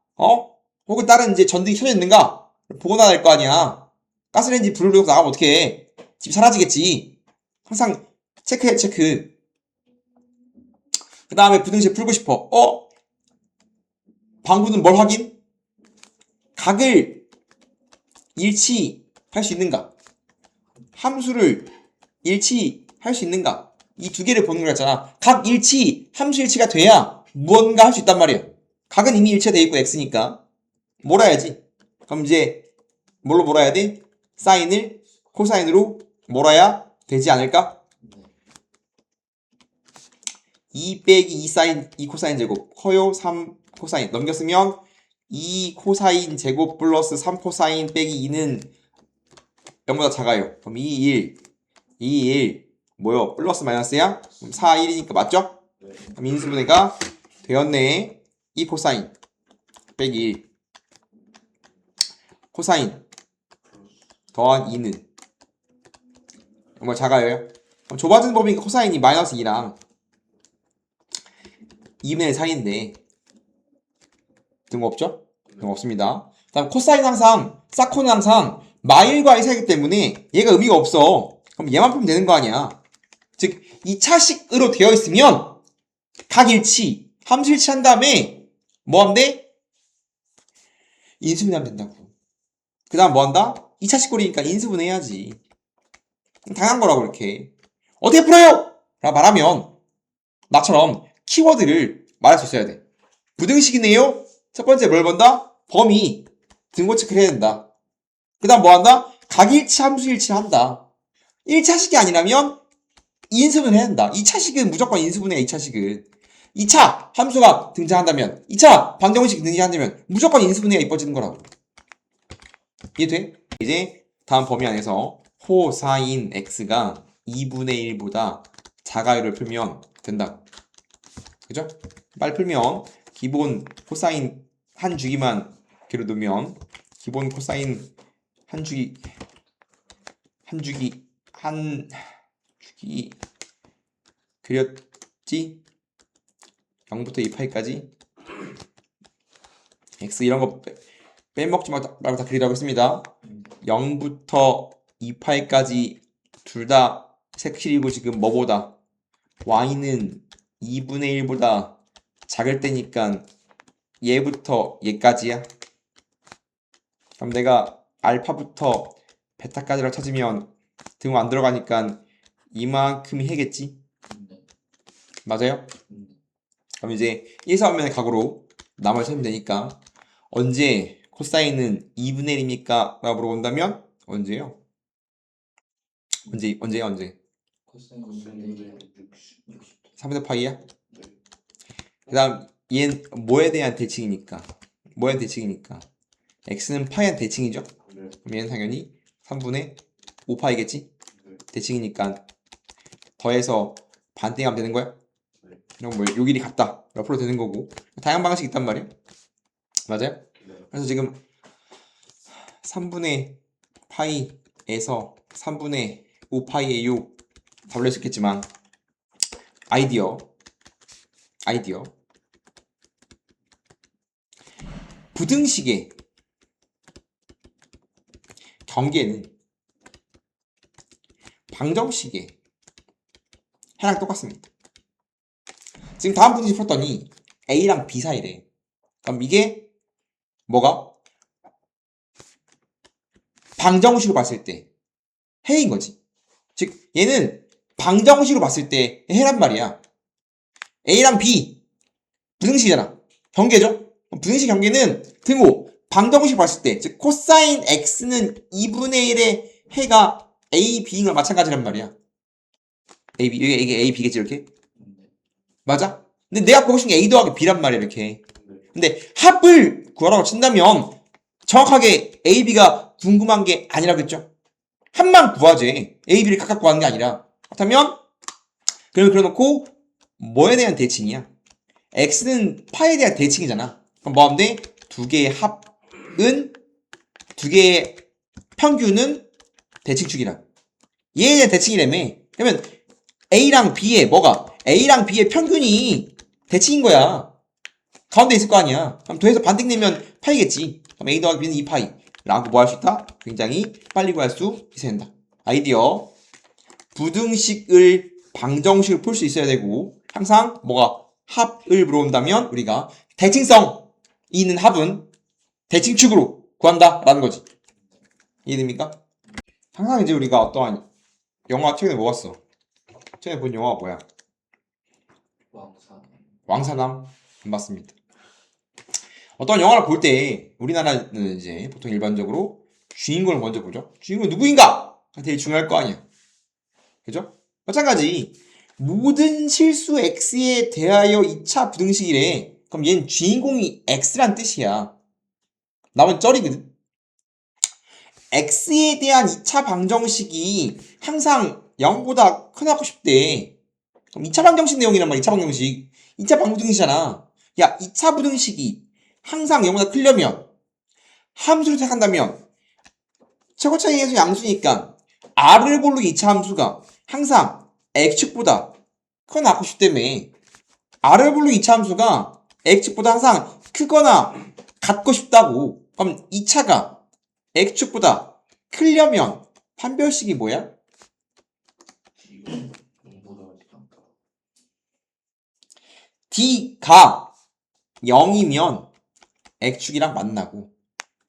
혹은 다른 이제 전등이 켜져 있는가? 보고 나야 될 거 아니야. 가스레인지 불을 놓고 나가면 어떡해? 집 사라지겠지. 항상 체크해 체크. 그 다음에 부등식 풀고 싶어. 방구는 뭘 확인? 각을 일치할 수 있는가? 함수를 일치할 수 있는가? 이 두 개를 보는 거였잖아. 각 일치, 함수 일치가 돼야 무언가 할 수 있단 말이야. 각은 이미 일치가 돼 있고 x니까 몰아야지. 그럼 이제 뭘로 몰아야 돼? 사인을 코사인으로 몰아야 되지 않을까? 2 빼기 2 사인 2 코사인 제곱 커요 3 코사인 넘겼으면 2 코사인 제곱 플러스 3 코사인 빼기 2는 0보다 작아요. 그럼 2 1 2 1 뭐요? 플러스 마이너스야? 그럼 4 1이니까 맞죠? 네. 그럼 인수분해가 되었네. 2 코사인 빼기 1 코사인 더한 2는 정말 작아요. 그럼 좁아진 범위니까 코사인이 마이너스 2랑 2분의 4인데 등 없죠? 등 없습니다. 다음 코사인 항상 사코는 항상 마일과 의 사이기 때문에 얘가 의미가 없어. 그럼 얘만 풀면 되는 거 아니야. 즉 2차식으로 되어 있으면 각일치 함수일치 한 다음에 뭐 하면 돼? 인수분해하면 된다고. 그 다음 뭐 한다? 2차식 꼴이니까 인수분해 해야지. 당연한 거라고 이렇게. 어떻게 풀어요? 라고 말하면 나처럼 키워드를 말할 수 있어야 돼. 부등식이네요. 첫 번째 뭘 본다? 범위 등고 체크를 해야 된다. 그 다음 뭐 한다? 각일치 함수일치를 한다. 1차식이 아니라면 인수분해 해야 된다. 2차식은 무조건 인수분해야 2차식은. 2차 함수가 등장한다면 2차 방정식 등장한다면 무조건 인수분해가 이뻐지는 거라고. 이해돼? 이제 다음 범위 안에서 코사인 x가 2분의 1보다 작아요를 풀면 된다. 그죠? 빨리 풀면 기본 코사인 한 주기만 그려두면 기본 코사인 한 주기 그렸지? 0부터 2파이까지 x 이런 거 빼먹지 말고 다 그리라고 했습니다. 0부터 2파이까지 둘 다 색칠이고 지금 뭐보다 y는 2분의 1보다 작을 때니까 얘부터 얘까지야. 그럼 내가 알파부터 베타까지를 찾으면 등 안 들어가니까 이만큼이 해겠지? 맞아요? 그럼 이제 1사분면의 각으로 나머지 찾으면 되니까 언제 코사인은 2분의 1입니까? 라고 물어본다면 언제요? 언제? 코사인 2분의 60. 3분의 파이야? 네. 그 다음 얘는 뭐에 대한 대칭이니까 x는 파이한 대칭이죠? 네. 그럼 얘는 당연히 3분의 5파이겠지? 네. 대칭이니까 더해서 반띵하면 되는 거야? 네. 그럼 뭐 요 길이 같다 옆으로 되는 거고 다양한 방식이 있단 말이야. 맞아요? 네. 그래서 지금 3분의 파이에서 3분의 5파이의 6 답을 낼수 있겠지만 아이디어 부등식의 경계는 방정식의 해랑 똑같습니다. 지금 다음 부등식 풀었더니 A랑 B 사이래. 그럼 이게 뭐가? 방정식으로 봤을 때 해인 거지. 즉 얘는 방정식으로 봤을 때 해란 말이야. A랑 B 부등식이잖아. 경계죠? 부등식 경계는 등호 방정식 봤을 때 즉 코사인 x는 2분의 1의 해가 A, B인 걸 마찬가지란 말이야. A, B, 이게 A, B겠지 이렇게? 맞아? 근데 내가 보고 싶은 게 A 더하기 B란 말이야 이렇게. 근데 합을 구하라고 친다면 정확하게 A, B가 궁금한 게 아니라겠죠? 합만 구하지 A, B를 각각 구하는 게 아니라. 그렇다면 그걸 그려놓고 뭐에 대한 대칭이야? x는 파에 대한 대칭이잖아. 그럼 뭐 하면 돼? 두 개의 합은 두 개의 평균은 대칭축이라. 얘에 대한 대칭이라며. 그러면 A랑 B의 뭐가? A랑 B의 평균이 대칭인 거야. 가운데 있을 거 아니야. 그럼 더해서 반띵 내면 파이겠지. 그럼 A 더하기 B는 2파이 라고 뭐 할 수 있다? 굉장히 빨리 구할 수 있어야 된다. 아이디어 부등식을 방정식으로 풀 수 있어야 되고 항상 뭐가? 합을 물어본다면 우리가 대칭성이 있는 합은 대칭축으로 구한다 라는 거지. 이해됩니까? 항상 이제 우리가 어떠한 영화 최근에 뭐 봤어? 최근에 본 영화가 뭐야? 왕사남 안 봤습니다. 어떤 영화를 볼 때 우리나라는 이제 보통 일반적으로 주인공을 먼저 보죠. 주인공이 누구인가? 되게 중요할 거 아니야. 그죠? 마찬가지 모든 실수 x에 대하여 2차 부등식이래. 그럼 얘는 주인공이 x란 뜻이야. 나머지 쩔이거든. x에 대한 2차 방정식이 항상 0보다 크나고 싶대. 그럼 2차 방정식 내용이란 말이야. 2차 방정식. 2차 방정식이잖아. 야, 2차 부등식이 항상 0보다 크려면 함수를 택한다면 최고 차이에서 양수니까 r을 고르는 2차 함수가 항상 x축보다 크거나 싶다며. r을 고르는 2차 함수가 x축보다 항상 크거나 같고 싶다고. 그럼 2차가 x축보다 크려면 판별식이 뭐야? d가 0이면 x축이랑 만나고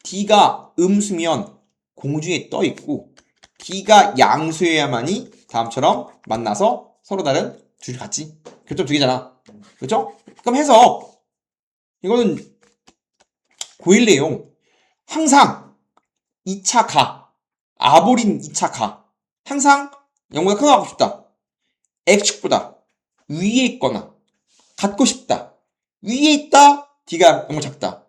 d가 음수면 공중에 떠 있고 d가 양수여야만이 다음처럼 만나서 서로 다른 둘이 같지. 교점 두 개잖아. 그렇죠? 그럼 해서 이거는 고1 내용 항상 2차 가 아볼인 2차 가 항상 0보다 큰 거 갖고 싶다. x축보다 위에 있거나 갖고 싶다. 위에 있다. d가 0보다 작다.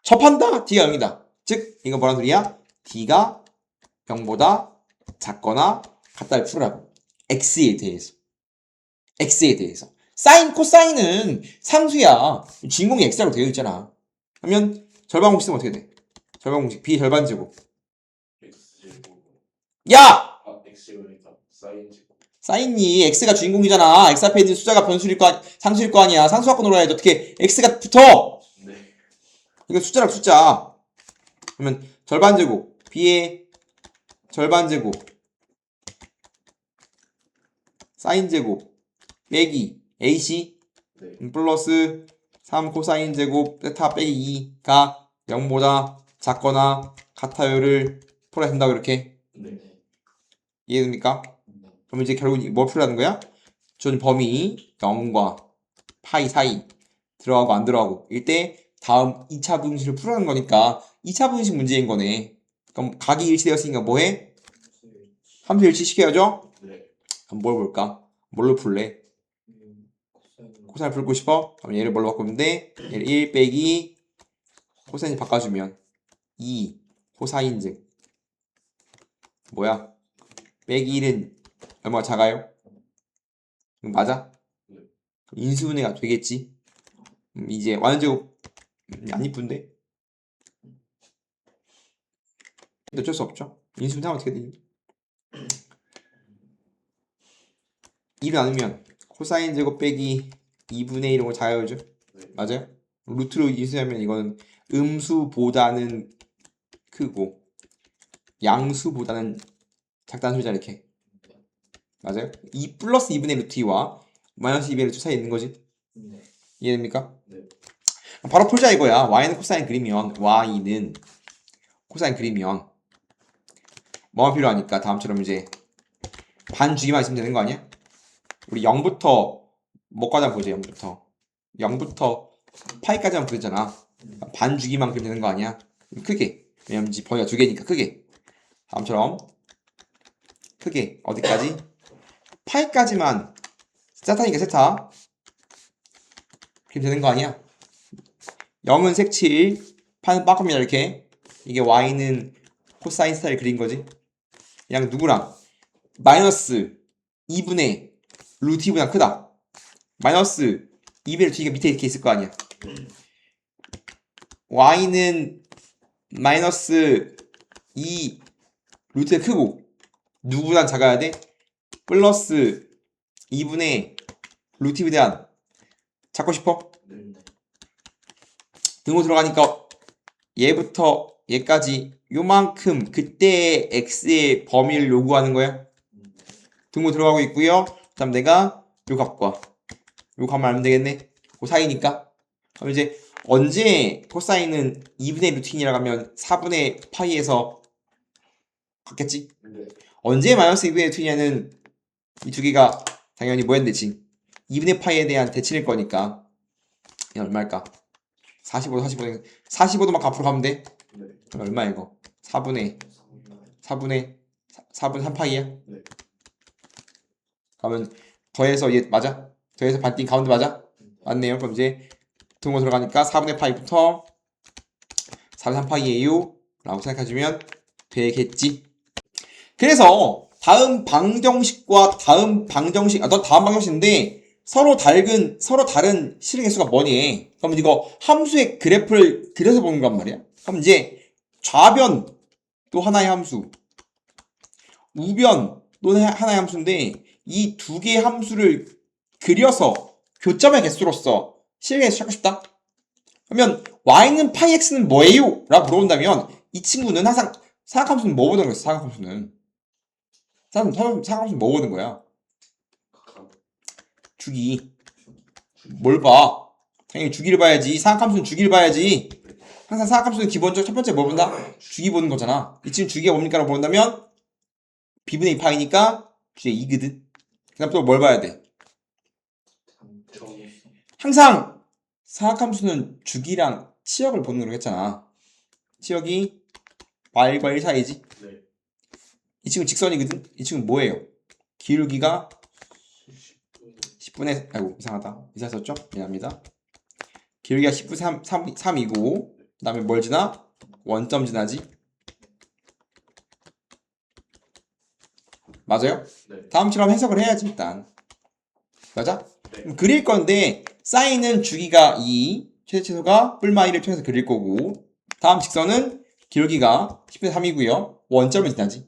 접한다. d가 0이다. 즉 이거 뭐란 소리야? d가 0보다 작거나 같다를 풀으라고. x에 대해서. 사인, 코사인은 상수야. 주인공이 x라고 되어 있잖아. 그러면 절반 공식 쓰면 어떻게 돼? 절반 공식 b 절반 제곱. 야! x제곱이니까 사인 제곱. 사인이 x가 주인공이잖아. x 앞에 있는 숫자가 변수일 거 상수일 거 아니야. 상수 갖고 놀아야지. 어떻게 x가 붙어? 네. 이거 숫자랑 숫자. 그러면 절반 제곱 b의 절반 제곱 사인 제곱 빼기 ac 네. 플러스 3 코사인 제곱 세타 빼기 2가 0보다 작거나 같아요를 풀어야 된다고 이렇게. 네. 이해됩니까? 그럼 이제 결국 뭘 풀라는 거야? 준 범위 0과 파이 사이 들어가고 안 들어가고 이때 다음 2차 분식을 풀어가는 거니까 2차 분식 문제인 거네. 그럼 각이 일치되었으니까 뭐해? 함수 일치시켜야죠? 네. 그럼 뭘 볼까? 뭘로 풀래? 코사인 풀고 싶어? 그럼 얘를 뭘로 바꾸면 돼? 얘를 1 빼기 코사인 바꿔주면 2 코사인 즉 뭐야? 빼기 1은 얼마가 작아요? 맞아? 네. 인수분해가 되겠지? 이제 완전제곱 안 이쁜데? 근데 어쩔 수 없죠. 인수분해하면 어떻게 되니? 2를 나누면 코사인 제곱 빼기 2분의 1로 자유죠? 네. 맞아요? 루트로 인수하면 이거는 음수보다는 크고 양수보다는 작다는 소리잖아 이렇게. 맞아요? 2 플러스 2분의 루트 2와 마이너스 2분의 루트 사이에 있는 거지. 네. 이해됩니까? 네. 바로 풀자 이거야. y는 코사인 그리면 y는 코사인 그리면 뭐가 필요하니까 다음처럼 이제 반주기만 있으면 되는 거 아니야? 우리 0부터 뭐까지 한번 보자. 0부터 파이까지 한번 보잖아. 반주기만 그리면 되는 거 아니야? 크게. 왜냐면 범위가 두 개니까 크게. 다음처럼 크게 어디까지? 파이까지만 세타니까 세타 그리면 되는 거 아니야? 0은 색칠, 파는 빠겁니다 이렇게. 이게 y는 코사인 스타일 그린 거지. 그냥 누구랑? 마이너스 2분의 루트 2보다 크다. 마이너스 2분의 루트 2가 밑에 이렇게 있을 거 아니야. y는 마이너스 2 루트가 크고 누구보다 작아야 돼? 플러스 2분의 루트 2에 대한 찾고 싶어? 네. 등호 들어가니까 얘부터 얘까지 요만큼 그때의 x의 범위를 요구하는 거야. 등호 들어가고 있고요. 그 다음 내가 요 값과 요 값만 알면 되겠네. 그 사이니까. 그럼 이제 언제 코사인은 2분의 루틴이라고 하면 4분의 파이에서 같겠지? 네. 언제 언제 마이너스 2분의 루틴이냐는 이 두 개가 당연히 뭐였는데 지 2분의 파이에 대한 대칭일 거니까 이건 얼마일까? 45도만 앞으로 가면 돼? 네. 그럼 얼마야 이거? 4분의 3파이야? 네. 그러면 더해서 얘 맞아? 더해서 반띵 가운데 맞아? 맞네요. 그럼 이제 등호 들어가니까 4분의 파이부터 4분의 3파이에요 라고 생각해주면 되겠지. 그래서 다음 방정식과 다음 방정식, 넌 다음 방정식인데 서로 다른 실행 횟수가 뭐니? 그럼 이거 함수의 그래프를 그려서 보는 거란 말이야. 그럼 이제 좌변 또 하나의 함수, 우변 또 하나의 함수인데 이 두 개의 함수를 그려서 교점의 개수로서 실행 횟수 찾고 싶다. 그러면 y는 파이 x는 뭐예요? 라고 물어본다면 이 친구는 항상 사각함수는 뭐 보는 거였어? 사각함수는 사각함수는 뭐 보는 거야? 주기. 뭘 봐? 당연히 주기를 봐야지. 사각함수는 주기를 봐야지. 항상 사각함수는 기본적으로 첫 번째 뭐 본다? 주기 보는 거잖아. 이 친구 주기가 뭡니까? 라고 본다면 b분의 2파이니까 주의 2거든. 그 다음 또 뭘 봐야 돼? 항상 사각함수는 주기랑 치역을 보는 거로 했잖아. 치역이 y과 1 사이지. 네. 이 친구 직선이거든. 이 친구 뭐예요? 기울기가 10분의 아이고 이상하다. 이사 썼죠? 미안합니다. 기울기가 10분의 3이고 그 다음에 뭘 지나? 원점 지나지. 맞아요? 네. 다음처럼 해석을 해야지 일단. 맞아? 네. 그럼 그릴 건데 사인은 주기가 2, 최소가 뿔마 1을 통해서 그릴 거고 다음 직선은 기울기가 10분의 3이고요. 원점을 지나지.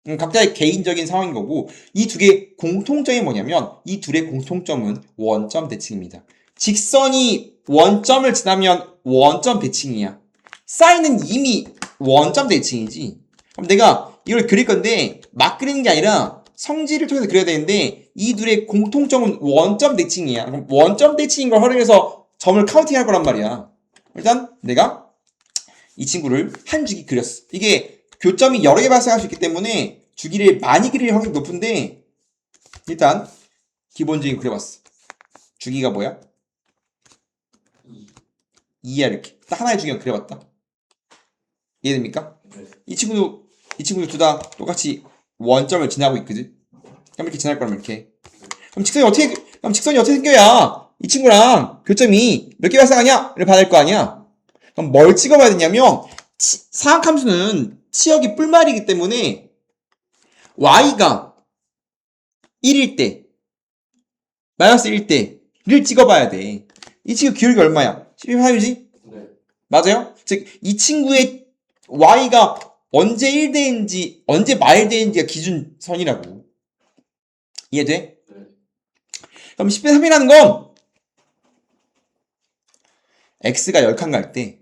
각자의 개인적인 상황인 거고 이 두 개의 공통점이 뭐냐면 이 둘의 공통점은 원점 대칭입니다. 직선이 원점을 지나면 원점 대칭이야. 사인은 이미 원점 대칭이지. 그럼 내가 이걸 그릴 건데 막 그리는 게 아니라 성질을 통해서 그려야 되는데 이 둘의 공통점은 원점 대칭이야. 그럼 원점 대칭인 걸 활용해서 점을 카운팅할 거란 말이야. 일단 내가 이 친구를 한 주기 그렸어. 이게 교점이 여러 개 발생할 수 있기 때문에 주기를 많이 그릴 확률이 높은데 일단 기본적인 거 그려봤어. 주기가 뭐야? 2야 이렇게. 딱 하나의 주기만 그려봤다. 이해됩니까? 네. 이 친구도 둘 다 똑같이 원점을 지나고 있거든. 그럼 이렇게 지날 거라면 이렇게. 그럼 직선이 어떻게 생겨야 이 친구랑 교점이 몇 개 발생하냐? 를 받을 거 아니야. 그럼 뭘 찍어봐야 되냐면 사각함수는 치역이 뿔말이기 때문에 y가 1일 때 마이너스 1 때를 찍어봐야 돼. 이 친구 기울기 얼마야? 12파이지? 네. 맞아요? 즉 이 친구의 y가 언제 1대인지 언제 마일대인지가 기준선이라고. 이해돼? 네. 그럼 10의 3이라는 건 x가 10칸 갈 때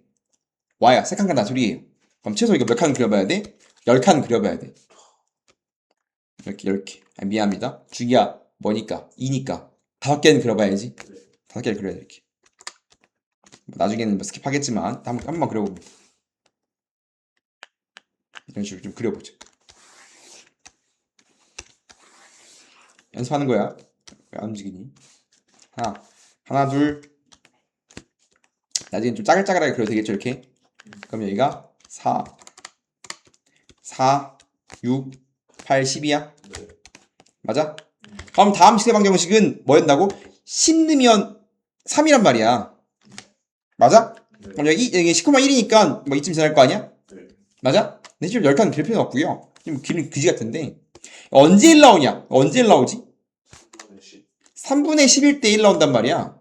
y가 3칸 간다는 소리예요. 그럼 최소 이거 몇 칸 그려봐야 돼? 10칸 그려봐야 돼. 이렇게. 미안합니다. 주기가 뭐니까? 2니까 5개는 그려봐야지. 5개를 그려야 돼 이렇게. 나중에는 뭐 스킵하겠지만 한번 그려봅니다. 이런 식으로 좀 그려보죠. 연습하는 거야. 왜 안 움직이니? 하나, 둘. 나중에 좀 짜글짜글하게 그려도 되겠죠, 이렇게? 그럼 여기가 4, 6, 8, 10이야. 네. 맞아? 그럼 다음 시대 방정식은 뭐였다고? 10 넣으면 3이란 말이야. 맞아? 네. 그럼 여기 10,1이니까 뭐 이쯤 지날 거 아니야? 네. 맞아? 내 지금 10칸 그릴 필요는 없고요. 지금 그림 그지 같은데 언제 1 나오냐? 언제 1 나오지? 3분의 11대 1 나온단 말이야.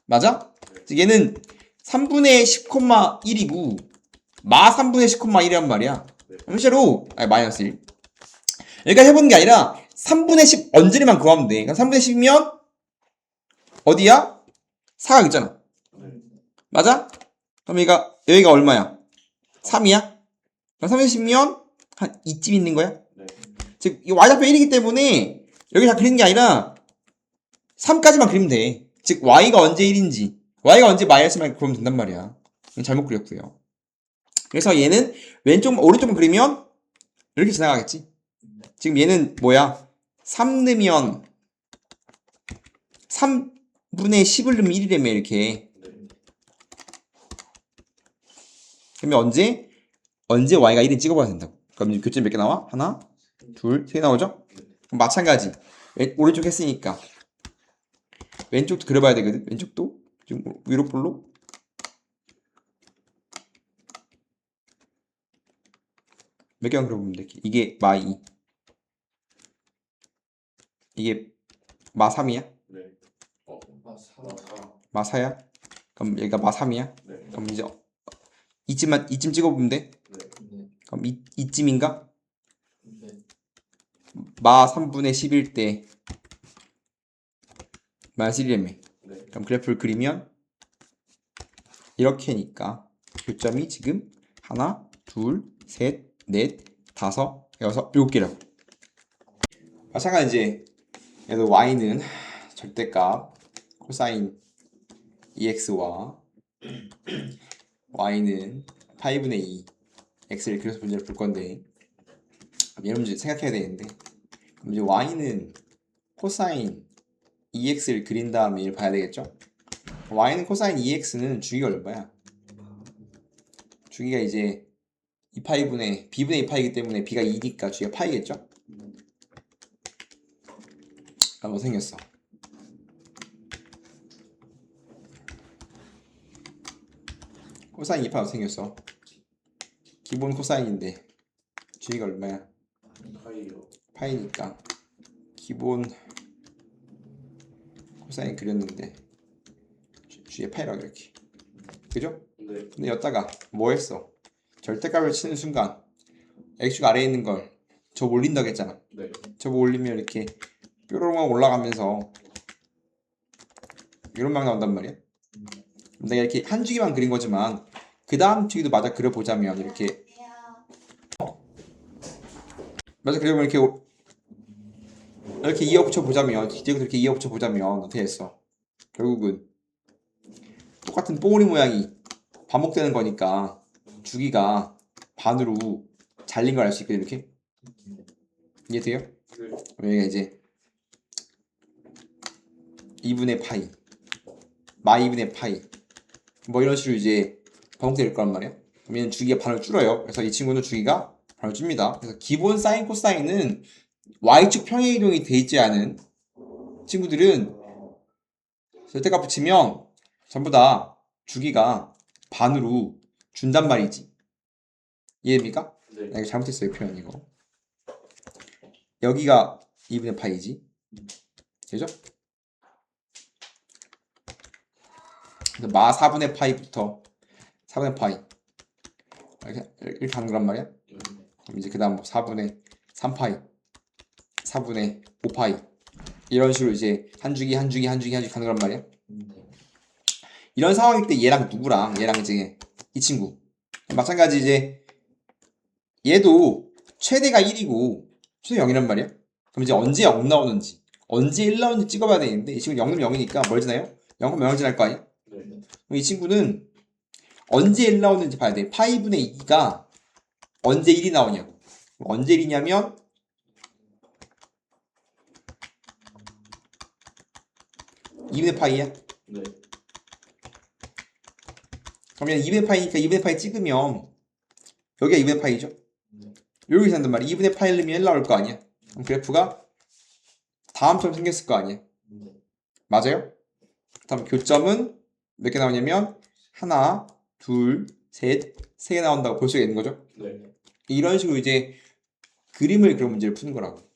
맞아? 즉 얘는 3분의 10,1이고 마 3분의 10,1이란 말이야. 실제로 마이너스 1. 여기까지 해보는 게 아니라 3분의 10 언제만 구하면 돼. 그러니까 3분의 10이면 어디야? 사각 있잖아. 맞아? 그럼 여기가 얼마야? 3이야? 그럼 3분의 10이면 한 이쯤 있는 거야? 네. 즉 이 y좌표 1이기 때문에 여기 다 그리는 게 아니라 3까지만 그리면 돼. 즉 y가 언제 1인지 y가 언제 마이너스만 그리면 된단 말이야. 잘못 그렸고요. 그래서 얘는 오른쪽만 그리면 이렇게 지나가겠지. 지금 얘는 뭐야? 3 넣으면 3분의 10을 넣으면 1이라며 이렇게. 그러면 언제 y가 1인 찍어봐야 된다고. 그럼 교점 몇 개 나와? 하나, 둘, 세 개 나오죠? 그럼 마찬가지. 오른쪽 했으니까 왼쪽도 그려봐야 되거든. 왼쪽도 좀 위로 볼로 몇 개만 그려보면 돼. 이게 마2, 이게 마3이야? 네. 마4야? 그럼 여기가 마3이야? 네. 그럼 이제 이쯤 찍어보면 돼. 네. 그럼 이쯤인가? 네. 마 3분의 11대 마이너스 1이라며. 네. 그럼 그래프를 그리면 이렇게니까 교점이 지금 하나, 둘, 셋, 넷, 다섯, 여섯, 일곱 개라고. 마찬가지 이제 얘도 y는 절대값 코사인 ex와 y는 파이분의 2 x를 그려서 문제를 풀 건데 이런 문제 생각해야 되는데 그럼 이제 y는 코사인 2x를 그린 다음에 이를 봐야 되겠죠? y는 코사인 2x는 주기가 얼마야? 주기가 이제 2파이분의 b분의 2파이기 때문에 b가 2니까 주기가 파이겠죠? 아, 뭐 생겼어? 코사인 2파이 생겼어. 기본 코사인인데 주기가 얼마야? 파이요. 파이니까 기본 코사인 그렸는데 주위에 파이라고 이렇게. 그죠? 네. 근데 여기다가 뭐 했어? 절대값을 치는 순간 x축 아래에 있는 걸 저 올린다고 했잖아. 네. 저 올리면 이렇게 뾰로롱 올라가면서 이런 막 나온단 말이야. 내가 이렇게 한 주기만 그린 거지만 그 다음 주기도 마저 그려보자면 이렇게 마저 그려보면 이렇게 이어 붙여 보자면 뒤에도 이렇게 이어 붙여 보자면 어떻게 했어? 결국은 똑같은 뽀글이 모양이 반복되는 거니까 주기가 반으로 잘린 걸 알 수 있거든. 이렇게 이해돼요? 네. 여기가 이제 2분의 파이 마 2분의 파이 뭐 이런 식으로 이제 반복될 거란 말이야. 그럼 얘는 주기가 반을 줄어요. 그래서 이 친구는 주기가 반을 줍니다. 그래서 기본 사인 코사인은 y축 평행 이동이 돼 있지 않은 친구들은 절대값 붙이면 전부 다 주기가 반으로 준단 말이지. 이해됩니까? 네. 나 이거 잘못했어요, 표현 이거. 여기가 2분의 파이지. 되죠? 그래서 마 4분의 파이부터 4분의 파이 이렇게 가는 거란 말이야. 그럼 이제 그 다음 뭐 4분의 3파이 4분의 5파이 이런 식으로 이제 한 주기 가는 거란 말이야. 이런 상황일 때 얘랑 누구랑 얘랑 이제 이 친구 마찬가지 이제 얘도 최대가 1이고 최대 0이란 말이야. 그럼 이제 언제 0 나오는지 언제 1 나오는지 찍어봐야 되는데 이 친구는 0은 0이니까 뭘 지나요? 0하면 0을 지날 거 아니야? 네. 그럼 이 친구는 언제 1 나오는지 봐야 돼. 파이분의 2가 언제 1이 나오냐고. 언제 1이냐면 (2분의 파이야) 네. 그러면 2분의 파이니까 2분의 파이 찍으면 여기가 2분의 파이죠? 여기 산단 말이야. 2분의 파이 넣으면 1 나올 거 아니야. 그럼 그래프가 다음처럼 생겼을 거 아니야. 맞아요? 다음 교점은 몇 개 나오냐면 하나, 둘, 셋, 세 개 나온다고 볼 수가 있는 거죠. 네. 이런 식으로 이제 그림을 그런 문제를 푸는 거라고.